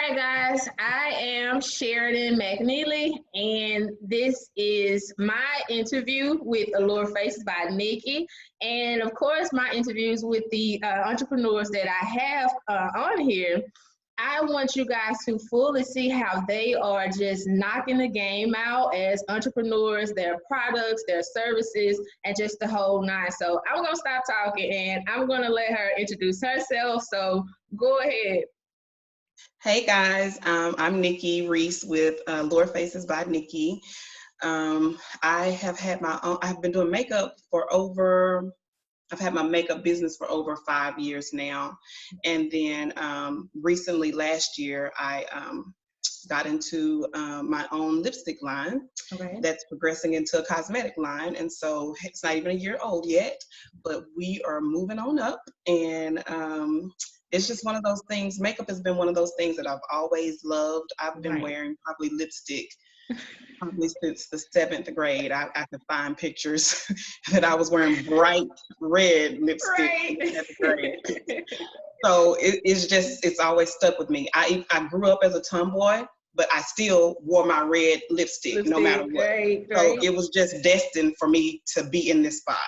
right, guys, I am Sheridan McNeely, and this is my interview with Allure Faces by Nikki. And of course, my interviews with the entrepreneurs that I have on here. I want you guys to fully see how they are just knocking the game out as entrepreneurs, their products, their services, and just the whole nine. So I'm going to stop talking and I'm going to let her introduce herself. So go ahead. Hey guys, I'm Nikki Reese with Lore Faces by Nikki. I have had my own, I've been doing makeup I've had my makeup business for over 5 years now. And then recently last year, I got into my own lipstick line that's progressing into a cosmetic line. And so it's not even a year old yet, but we are moving on up. And it's just one of those things. Makeup has been one of those things that I've always loved. I've been wearing probably lipstick probably since the 7th grade. I could find pictures that I was wearing bright red lipstick in the 7th grade. So it's always stuck with me. I grew up as a tomboy, but I still wore my red lipstick no matter what. So it was just destined for me to be in this spot.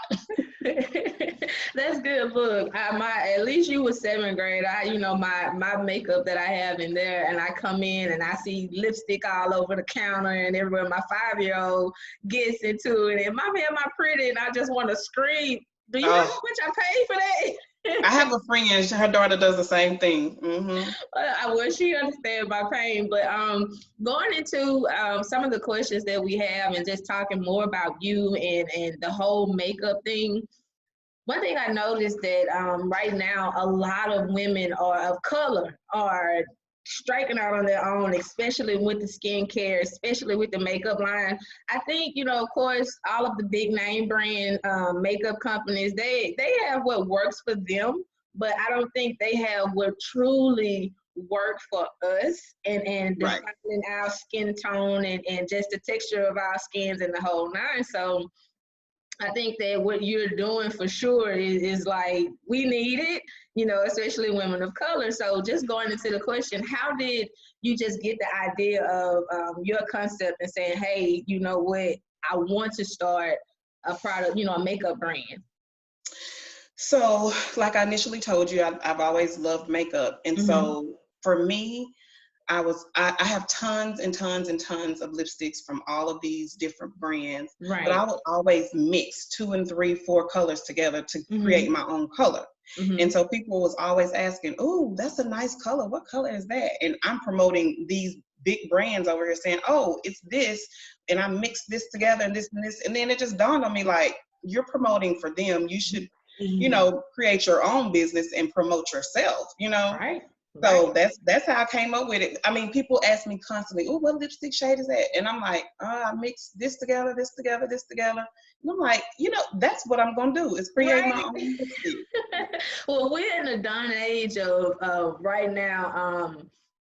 That's good. Look, at least you were 7th grade. My makeup that I have in there, and I come in and I see lipstick all over the counter and everywhere. My 5-year-old gets into it, and mommy, am I pretty? And I just want to scream. Do you know how much I paid for that? I have a friend, her daughter does the same thing. Mm-hmm. Well, she understands my pain, but going into some of the questions that we have and just talking more about you and the whole makeup thing. One thing I noticed that right now, a lot of women of color are striking out on their own, especially with the skincare, especially with the makeup line. I think, of course, all of the big name brand makeup companies, they have what works for them, but I don't think they have what truly worked for us and defining our skin tone and just the texture of our skins and the whole nine. So I think that what you're doing for sure is like, we need it, especially women of color. So just going into the question, how did you just get the idea of your concept and saying, hey, you know what, I want to start a product, a makeup brand? So like I initially told you, I've always loved makeup. And so for me, I have tons and tons and tons of lipsticks from all of these different brands, but I would always mix 2 and 3, 4 colors together to create my own color. And so people was always asking, oh, that's a nice color. What color is that? And I'm promoting these big brands over here saying, oh, it's this. And I mixed this together and this and this. And then it just dawned on me, like, you're promoting for them. You should, create your own business and promote yourself, So that's how I came up with it. I mean, people ask me constantly, oh, what lipstick shade is that? And I'm like, I mix this together, this together, this together. And I'm like, that's what I'm going to do is create my own lipstick. Well, we're in a dawn age of right now,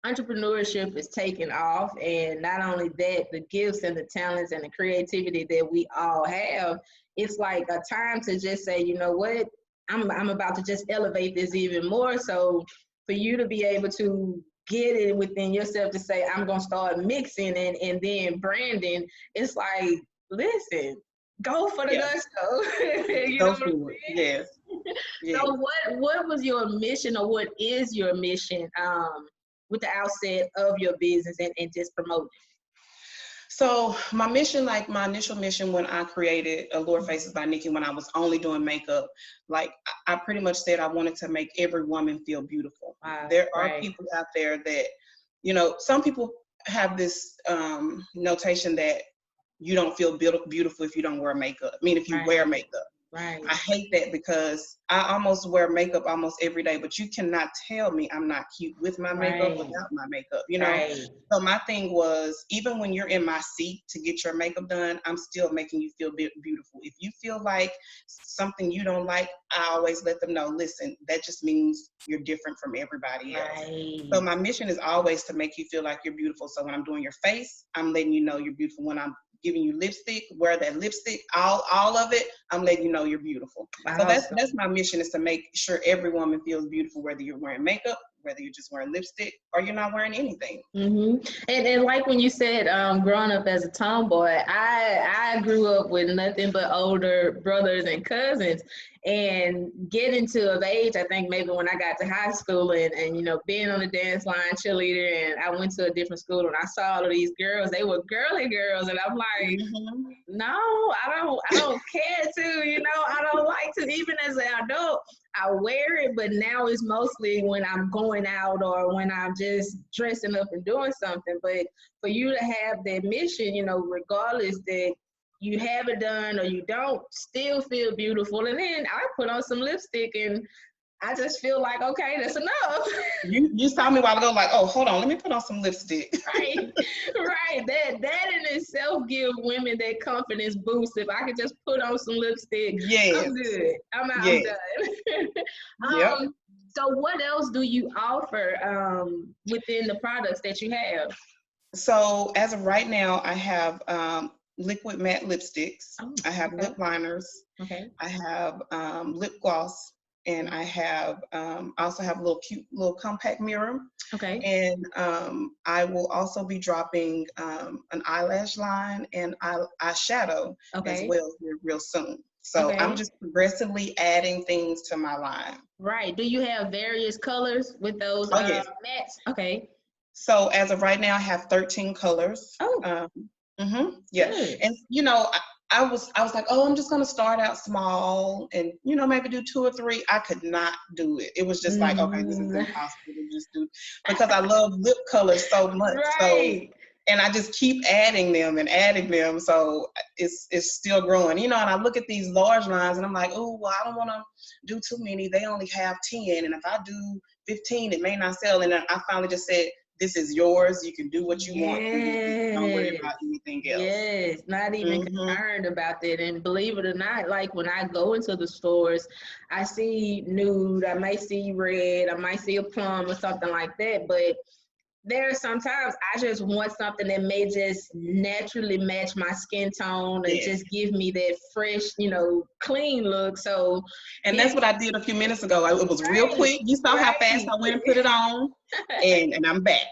entrepreneurship is taking off. And not only that, the gifts and the talents and the creativity that we all have, it's like a time to just say, you know what, I'm about to just elevate this even more. So for you to be able to get it within yourself to say, I'm going to start mixing and then branding, it's like, listen, go for the gusto. Go for it. Yes. So what was your mission, or what is your mission with the outset of your business and just promoting? So my mission, like my initial mission when I created Allure Faces by Nikki, when I was only doing makeup, like I pretty much said I wanted to make every woman feel beautiful. There are people out there that, some people have this notation that you don't feel beautiful if you don't wear makeup. I mean, if you wear makeup. I hate that because I almost wear makeup almost every day, but you cannot tell me I'm not cute with my makeup, without my makeup, So my thing was, even when you're in my seat to get your makeup done, I'm still making you feel beautiful. If you feel like something you don't like, I always let them know, listen, that just means you're different from everybody else. So my mission is always to make you feel like you're beautiful. So when I'm doing your face, I'm letting you know you're beautiful. When I'm giving you lipstick, wear that lipstick, all of it, I'm letting you know you're beautiful. So that's my mission, is to make sure every woman feels beautiful, whether you're wearing makeup, whether you're just wearing lipstick or you're not wearing anything. And like when you said growing up as a tomboy, I grew up with nothing but older brothers and cousins, and getting to of age, I think maybe when I got to high school and you know, being on the dance line cheerleader, and I went to a different school and I saw all of these girls, they were girly girls, and I'm like, no, I don't care to, you know, I don't like to. Even as an adult, I wear it, but now it's mostly when I'm going out or when I'm just dressing up and doing something. But for you to have that mission, you know, regardless that you have it done or you don't, still feel beautiful. And then I put on some lipstick and I just feel like, okay, that's enough. You saw me a while ago, like, oh, hold on, let me put on some lipstick. Right. That in itself gives women that confidence boost. If I could just put on some lipstick, Yes. I'm good. I'm done. Yep. So what else do you offer within the products that you have? So as of right now, I have liquid matte lipsticks. I have lip liners. I have lip gloss. And I have also have a little cute little compact mirror. And I will also be dropping an eyelash line and eyeshadow as well here real soon. So I'm just progressively adding things to my line. Right. Do you have various colors with those yes. mattes? So as of right now, I have 13 colors. Yeah. Good. And you know, I was like, oh, I'm just gonna start out small and, you know, maybe do 2 or 3. I could not do it. It was just like, okay, this is impossible to just do, because I love lip colors so much. So, and I just keep adding them and adding them. So it's still growing, you know. And I look at these large lines and I'm like, oh, well, I don't want to do too many. They only have 10, and if I do 15, it may not sell. And then I finally just said, this is yours. You can do what you want. Don't worry about anything else. Yes, not even concerned about that. And believe it or not, like when I go into the stores, I see nude, I might see red, I might see a plum or something like that. But there are sometimes I just want something that may just naturally match my skin tone and just give me that fresh, you know, clean look. So, and that's what I did a few minutes ago. It was real quick. You saw how fast I went and put it on, and I'm back.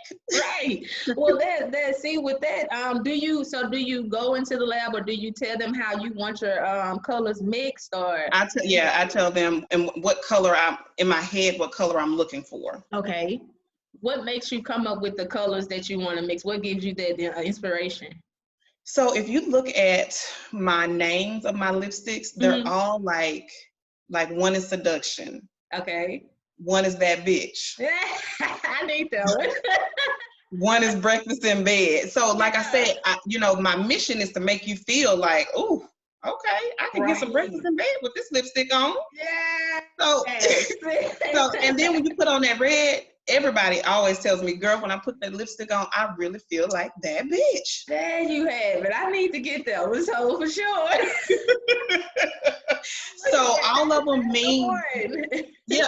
Well, that see with that, do you go into the lab, or do you tell them how you want your colors mixed? Or I tell them and what color in my head, what color I'm looking for. What makes you come up with the colors that you want to mix? What gives you that inspiration? So if you look at my names of my lipsticks, they're all like one is seduction. One is that bitch. I need that one. One is breakfast in bed. So like I said, you know, my mission is to make you feel like, ooh, okay, I can get some breakfast in bed with this lipstick on. So, so, and then when you put on that red, everybody always tells me, girl, when I put that lipstick on, I really feel like that bitch. There you have it. I need to get that one, so for sure. So all of them mean,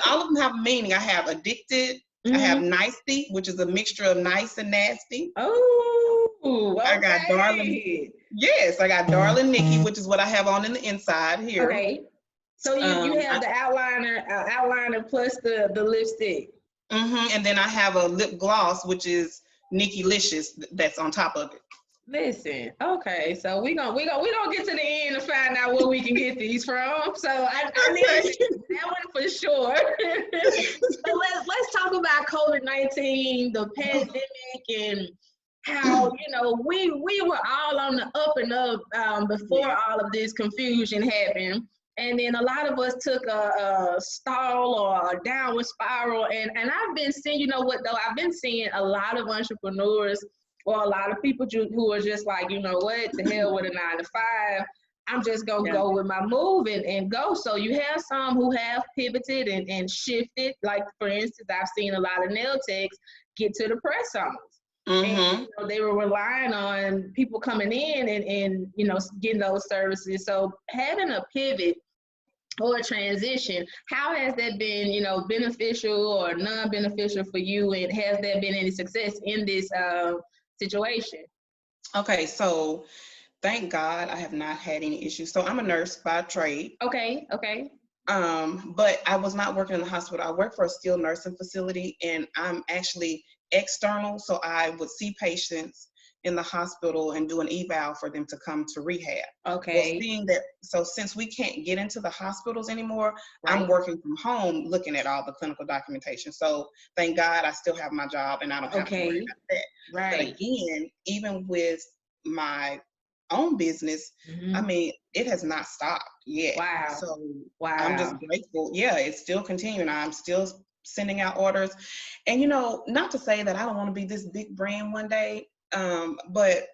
all of them have meaning. I have addicted. I have nicey, which is a mixture of nice and nasty. I got darling. Yes, I got darling Nikki, which is what I have on in the inside here. So you have the outliner plus the lipstick. And then I have a lip gloss, which is Nikki Licious, that's on top of it. Listen, okay, so we gonna get to the end to find out where we can get these from. So I need that one for sure. So let's talk about COVID-19, the pandemic, and how, you know, we were all on the up and up before all of this confusion happened. And then a lot of us took a stall or a downward spiral. And I've been seeing, you know what, though, I've been seeing a lot of entrepreneurs or a lot of people who are just like, you know what, to hell with a 9 to 5. I'm just going to go with my move and go. So you have some who have pivoted and shifted. Like, for instance, I've seen a lot of nail techs get to the press-ons. And, you know, they were relying on people coming in and, you know, getting those services. So having a pivot or a transition, how has that been, you know, beneficial or non-beneficial for you? And has there been any success in this situation? Okay, so thank God I have not had any issues. So I'm a nurse by trade. Okay. But I was not working in the hospital. I worked for a skilled nursing facility, and I'm actually external. So I would see patients in the hospital and do an eval for them to come to rehab. Well, Okay. seeing that, so since we can't get into the hospitals anymore, I'm Right. working from home looking at all the clinical documentation. So thank God I still have my job and I don't have to worry Okay. about that. But Right. again, even with my own business, I Hmm. mean, it has not stopped yet. Wow. So I'm just Wow. grateful. Yeah, it's still continuing. I'm still sending out orders. And, you know, not to say that I don't want to be this big brand one day, but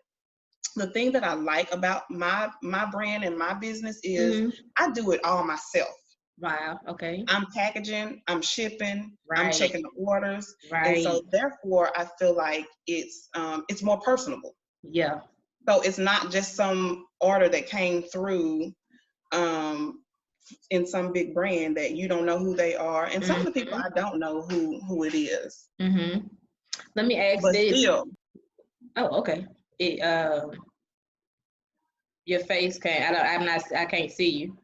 the thing that I like about my brand and my business is Hmm. I do it all myself. Wow. Okay. I'm packaging, I'm shipping, I'm Right. checking the orders, and so Right. therefore I feel like it's more personable. Yeah. So it's not just some order that came through um, in some big brand that you don't know who they are, and some of the people Hmm. I don't know who it is, Hmm. Let me ask but this. still. Oh, okay. It your face can't. I'm not. I can't see you.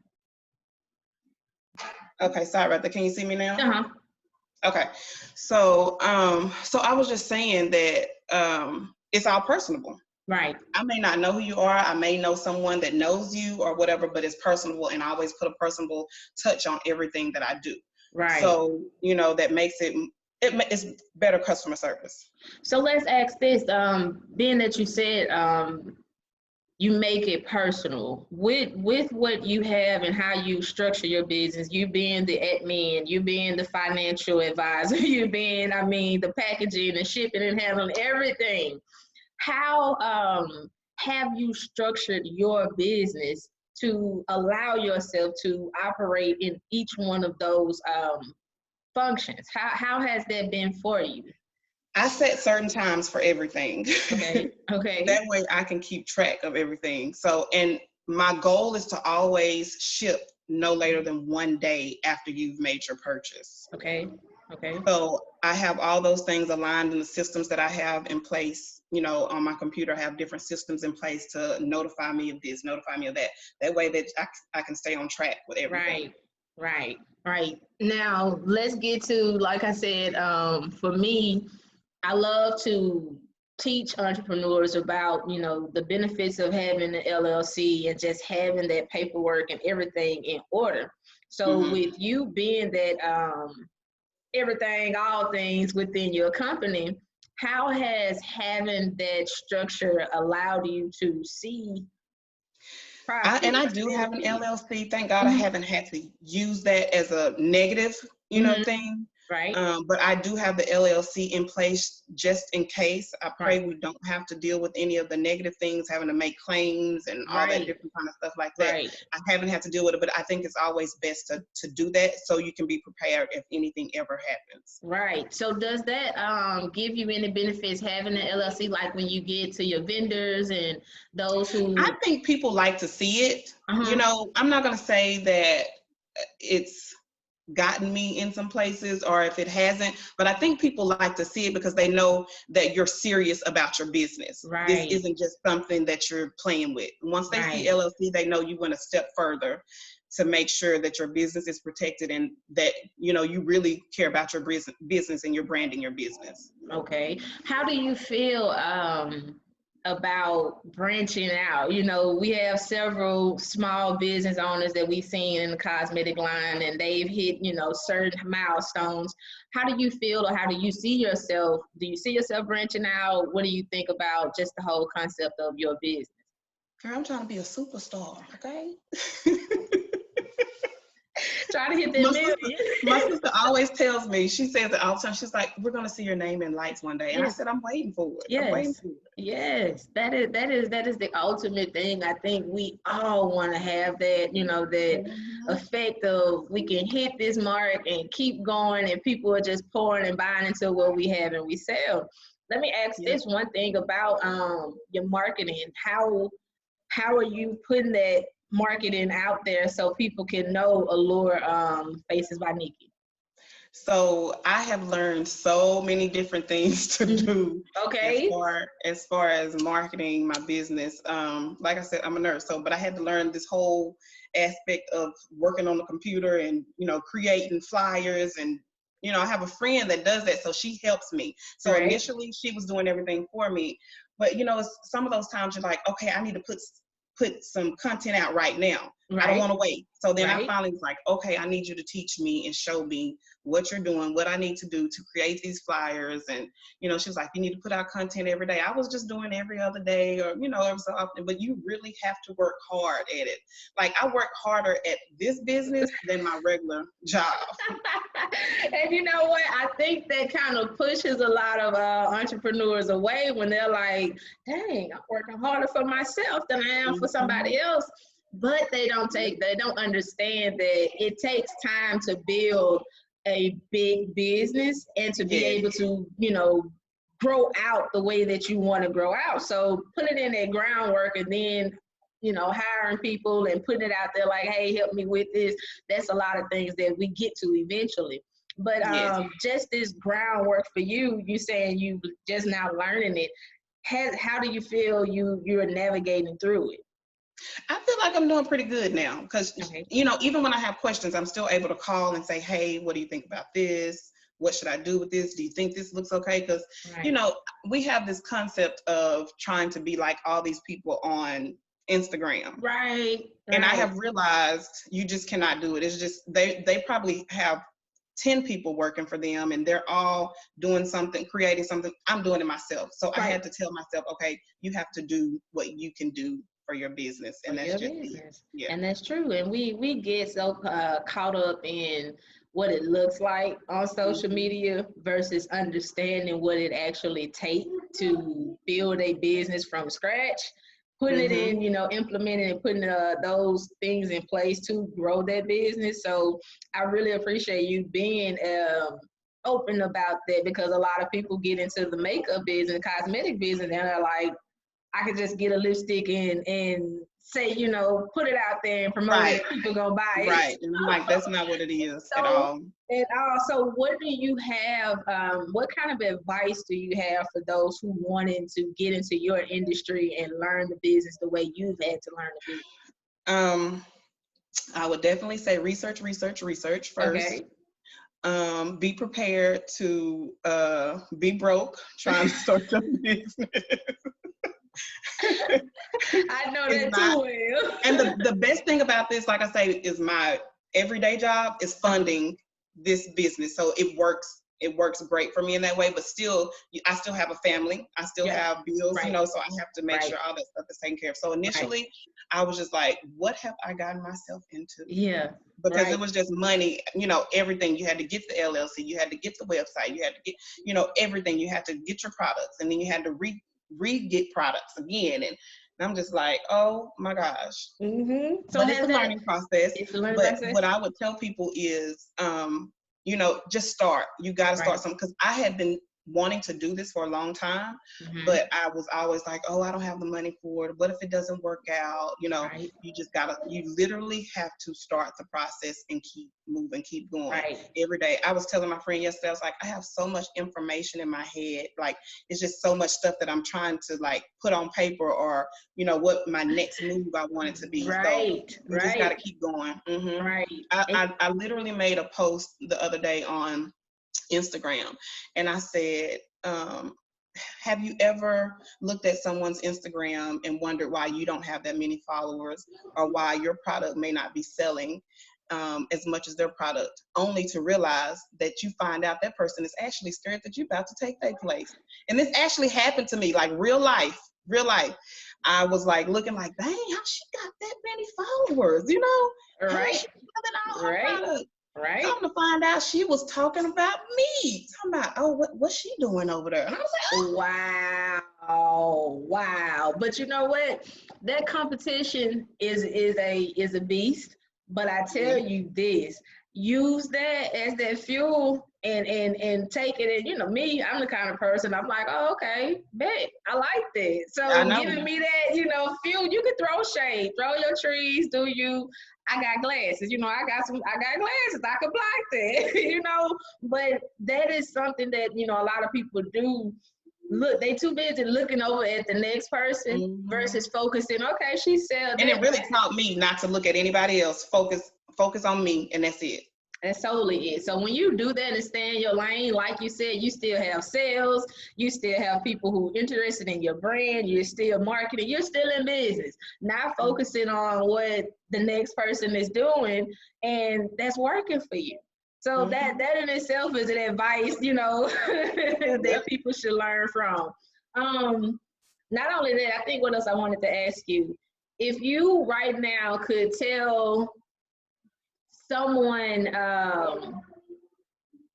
Okay, sorry about that. Can you see me now? Uh huh. Okay, so I was just saying that it's all personable. Right. I may not know who you are. I may know someone that knows you or whatever, but it's personable, and I always put a personable touch on everything that I do. Right. So you know that makes it's better customer service. So let's ask this. Being that you said you make it personal with what you have and how you structure your business, you being the admin, you being the financial advisor, you being, I mean, the packaging and shipping and handling everything. How have you structured your business to allow yourself to operate in each one of those functions? How has that been for you? I set certain times for everything. Okay. Okay. That way I can keep track of everything. So, and my goal is to always ship no later than 1 day after you've made your purchase. Okay. Okay. So I have all those things aligned in the systems that I have in place. You know, on my computer, I have different systems in place to notify me of this, notify me of that. That way that I can stay on track with everything. Right, right, right. Now let's get to, like I said, for me, I love to teach entrepreneurs about, the benefits of having the LLC and just having that paperwork and everything in order. So Hmm. with you being that everything, all things within your company, how has having that structure allowed you to see And profit I or do have an benefit? LLC. Thank God I Mhm. haven't had to use that as a negative, Mhm. thing. Right, But I do have the LLC in place just in case. I right, pray we don't have to deal with any of the negative things, having to make claims and all that right, different kind of stuff like that. right. I haven't had to deal with it, but I think it's always best to do that so you can be prepared if anything ever happens. Right. So does that give you any benefits having an LLC, like when you get to your vendors and those I who think people like to see it. uh-huh. I'm not going to say that it's gotten me in some places or if it hasn't, but I think people like to see it because they know that you're serious about your business. This Right, isn't just something that you're playing with. Once they see right, LLC, they know you went a step further to make sure that your business is protected and that you really care about your business and you're branding your business. okay. How do you feel about branching out? We have several small business owners that we've seen in the cosmetic line and they've hit, certain milestones. How do you feel, or how do you see yourself? Do you see yourself branching out? What do you think about just the whole concept of your business? Girl, I'm trying to be a superstar, okay? Try to hit that My sister, million. my sister always tells me, she says it all the time. She's like, "We're gonna see your name in lights one day." And I Yes, said, "I'm waiting for it. I'm waiting yes, for it." yes. That is the ultimate thing. I think we all want to have that, that Mhm. effect of we can hit this mark and keep going, and people are just pouring and buying into what we have and we sell. Let me ask Yeah. this one thing about your marketing. How are you putting that marketing out there so people can know Allure Faces by Nikki? So I have learned so many different things to do Okay. as far as marketing my business. Like I said, I'm a nurse, so but I had to learn this whole aspect of working on the computer and creating flyers and I have a friend that does that, so she helps me. So Right. initially she was doing everything for me, but some of those times you're like, okay, I need to put some content out right now. I don't Right. want to wait. So then I Right. finally was like, okay, I need you to teach me and show me what you're doing, what I need to do to create these flyers. And, she was like, you need to put out content every day. I was just doing every other day or, every so often, but you really have to work hard at it. Like I work harder at this business than my regular job. And you know what? I think that kind of pushes a lot of entrepreneurs away when they're like, dang, I'm working harder for myself than I am for somebody else. But they don't understand that it takes time to build a big business and to be Yes. able to, grow out the way that you want to grow out. So put it in that groundwork and then, hiring people and putting it out there like, hey, help me with this. That's a lot of things that we get to eventually. But Yes. just this groundwork for you saying you just now learning it, how do you feel you're navigating through it? I feel like I'm doing pretty good now because, Okay. even when I have questions, I'm still able to call and say, hey, what do you think about this? What should I do with this? Do you think this looks okay? Because, Right. We have this concept of trying to be like all these people on Instagram. Right. And I Right. have realized you just cannot do it. It's just they probably have 10 people working for them and they're all doing something, creating something. I'm doing it myself. So I Right. had to tell myself, okay, you have to do what you can do for your business. For And that's your just it. business. Yeah. And that's true. And we get so caught up in what it looks like on social Mm-hmm. media versus understanding what it actually takes to build a business from scratch, putting it Mm-hmm. in, implementing and putting those things in place to grow that business. So I really appreciate you being open about that, because a lot of people get into the makeup business, cosmetic business, and they're like, I could just get a lipstick and say, put it out there and promote it, Right. and people gonna buy it. Right. And I'm like, that's not what it is at So, all. and also, what do you have? What kind of advice do you have for those who wanted to get into your industry and learn the business the way you've had to learn the business? I would definitely say research first. Okay. Be prepared to be broke trying to start your business. I know It's that not, too well. and the best thing about this, like I say, is my everyday job is funding this business. So it works great for me in that way, but still, I still have a family. I still Yeah. have bills, Right. so I have to make Right. sure all that stuff is taken care of. So Right. initially, I was just like, what have I gotten myself into? Yeah. Because Right. it was just money, everything. You had to get the LLC, you had to get the website, you had to get, everything. You had to get your products, and then you had to re-get products again. And I'm just like, oh my gosh. Mm-hmm. So But it's a has that? learning process. It's a learning But process. what I would tell people is, just start. You got to start Right. something. Because I had been wanting to do this for a long time, Mm-hmm. but I was always like, oh, I don't have the money for it. What if it doesn't work out? Right. You literally have to start the process and keep moving, keep going Right. every day. I was telling my friend yesterday, I was like, I have so much information in my head. Like, it's just so much stuff that I'm trying to like put on paper, or, what my next move I want it to be. So Right. you just got to Right. keep going. Mm-hmm. Right. I literally made a post the other day on Instagram, and I said, have you ever looked at someone's Instagram and wondered why you don't have that many followers, or why your product may not be selling as much as their product, only to realize that you find out that person is actually scared that you're about to take their place? And this actually happened to me, like real life. I was like looking like, dang, how she got that many followers? How is Right. she selling all her Right. products? Right. Come to find out, she was talking about me. Talking about, oh, what's she doing over there? And I was like, oh. Wow. But you know what? That competition is a beast. But I tell yeah. you this, use that as that fuel and take it. And you know me, I'm the kind of person, I'm like, oh, okay, bet, I like that. I So know. giving me that, you know, fuel. You can throw shade, throw your trees, do you. I got glasses, you know, I got glasses, I can block that. You know, but that is something that, you know, a lot of people do. Look, they too busy looking over at the next person Mm-hmm. versus focusing, okay, she said And that. it really taught me not to look at anybody else. Focus on me, and that's it. That's solely it. So when you do that and stay in your lane, like you said, you still have sales, you still have people who are interested in your brand, you're still marketing, you're still in business, not focusing on what the next person is doing, and that's working for you. So Mm-hmm. that in itself is an advice, you know, that Yep. people should learn from. Not only that, I think what else I wanted to ask you, if you right now could tell someone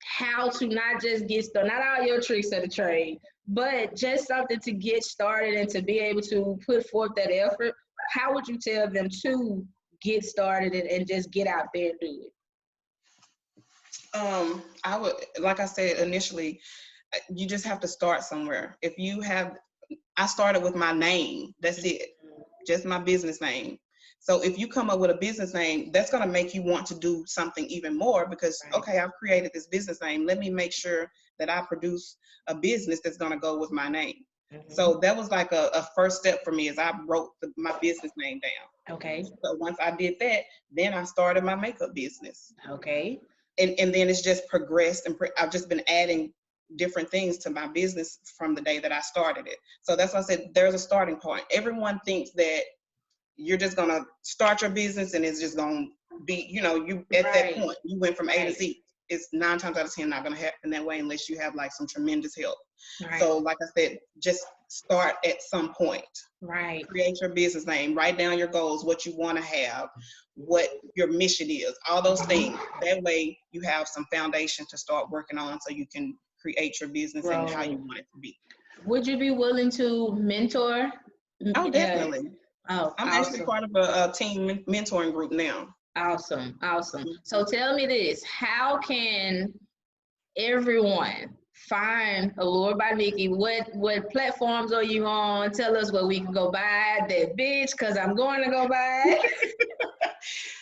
how to not just get started, not all your tricks of the trade, but just something to get started and to be able to put forth that effort, how would you tell them to get started and just get out there and do it? I would, like I said initially, you just have to start somewhere. If you have, I started with my name. That's it, just my business name. So if you come up with a business name, that's going to make you want to do something even more because, Right. okay, I've created this business name. Let me make sure that I produce a business that's going to go with my name. So that was like a first step for me, is I wrote my business name down. Okay. So once I did that, then I started my makeup business. Okay. And then it's just progressed, and I've just been adding different things to my business from the day that I started it. So that's why I said there's a starting point. Everyone thinks that you're just gonna start your business and it's just gonna be, you know, you at that Right. point you went from A to Right. Z. It's 9 times out of 10 not gonna happen that way unless you have like some tremendous help. Right. So like I said, just start at some point. Right. Create your business name, write down your goals, what you want to have, what your mission is, all those things. That way you have some foundation to start working on so you can create your business and how you Grow. want it to be. Would you be willing to mentor? Oh, definitely. Oh, I'm actually awesome. part of a team mentoring group now. Awesome. Awesome. So Mhm. tell me this, how can everyone find Allure by Nikki? What platforms are you on? Tell us where we can go buy that bitch, because I'm going to go buy it.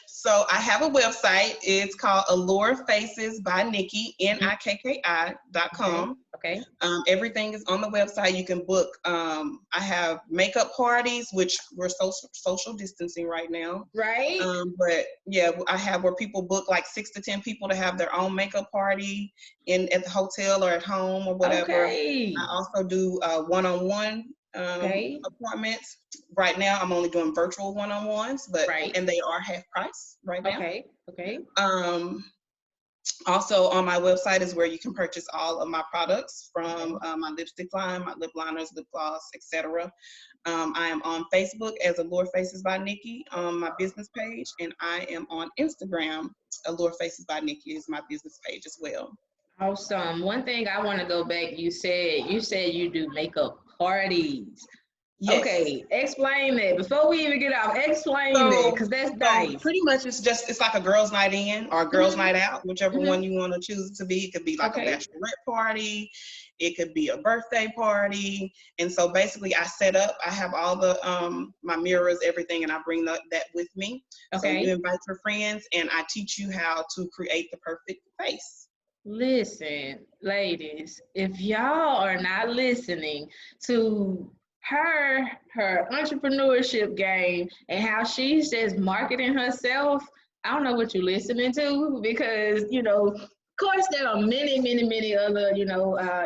So I have a website. It's called Allure Faces by Nikki, Okay. nikki.com. Okay. Everything is on the website. You can book. I have makeup parties, which we're social distancing right now. Right? But yeah, I have where people book like 6 to 10 people to have their own makeup party at the hotel or at home or whatever. Okay. I also do one-on-one Okay. appointments. Right now, I'm only doing virtual one-on-ones, Right. and they are half price right now. Okay. Okay. Um, Also on my website is where you can purchase all of my products, from my lipstick line, my lip liners, lip gloss, etc. I am on Facebook as Allure Faces by Nikki on my business page, and I am on Instagram. Allure Faces by Nikki is my business page as well. Awesome. One thing I want to go back, you said you do makeup parties. Yes. Okay, explain that. Before we even get off, explain that, So, because that's so nice. pretty much it's like a girls' night in or a girls' Hmm. night out, whichever Hmm. one you want to choose it to be. It could be like a Okay. bachelorette party, it could be a birthday party, and so basically I set up. I have all the my mirrors, everything, and I bring that with me. So you Okay. invite your friends, and I teach you how to create the perfect face. Listen, ladies, if y'all are not listening to her entrepreneurship game and how she's just marketing herself, I don't know what you're listening to, because of course there are many, many, many other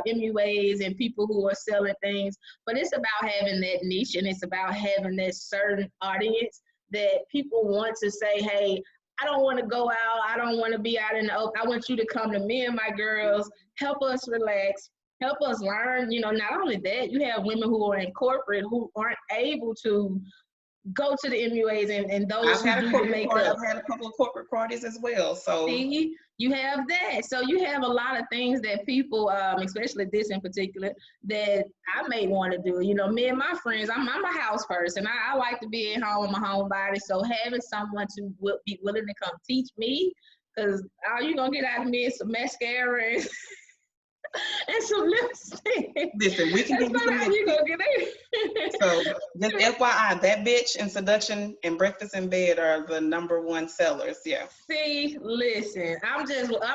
MUAs and people who are selling things, but it's about having that niche, and it's about having that certain audience that people want to say, hey, I don't want to go out. I don't want to be out in the open. I want you to come to me and my girls, help us relax, help us learn. Not only that, you have women who are in corporate who aren't able to go to the MUAs, and those I've who had a do the corporate party. makeup. I've had a couple of corporate parties as well. So See, you have that. So you have a lot of things that people, especially this in particular, that I may want to do. Me and my friends, I'm a house person. I like to be at home with my homebody. So having someone to be willing to come teach me Because all you gonna get out of me is some mascara and, and some lipstick. Listen, we can That's give you some not how you lipstick. gonna get it. So just FYI, that bitch and Seduction and Breakfast in Bed are the #1 sellers. Yeah. See, listen, I'm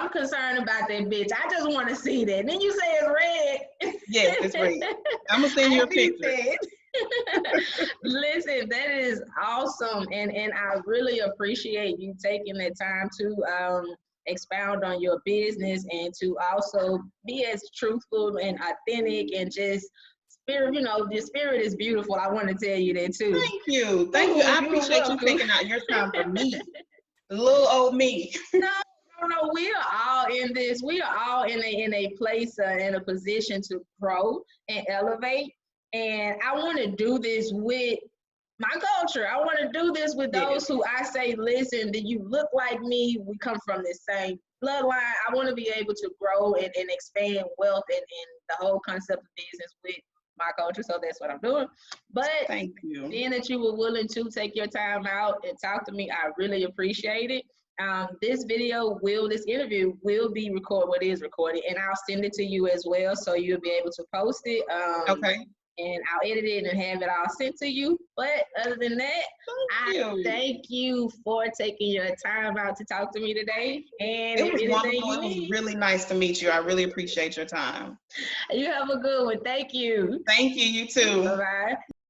concerned about that bitch. I just want to see that. Then you say it's red. Yes, it's red. I'm gonna send you a I need picture. that. Listen, that is awesome, and I really appreciate you taking the time to expound on your business and to also be as truthful and authentic and just spirit. You know, the spirit is beautiful. I want to tell you that too. Thank you. Thank you. I You're appreciate you welcome. taking out your time for me. Little old me. No, we are all in this. We are all in a place, in a position to grow and elevate. And I want to do this with my culture. I want to do this with those who I say, listen, do you look like me? We come from the same bloodline. I want to be able to grow and expand wealth and the whole concept of business with my culture. So that's what I'm doing. But thank you. being that you were willing to take your time out and talk to me, I really appreciate it. This interview will be recorded, what is recorded, and I'll send it to you as well, so you'll be able to post it. Okay. And I'll edit it and have it all sent to you. But other than that, thank you for taking your time out to talk to me today. And it was wonderful. It was really nice to meet you. I really appreciate your time. You have a good one. Thank you. Thank you. You too. Bye-bye.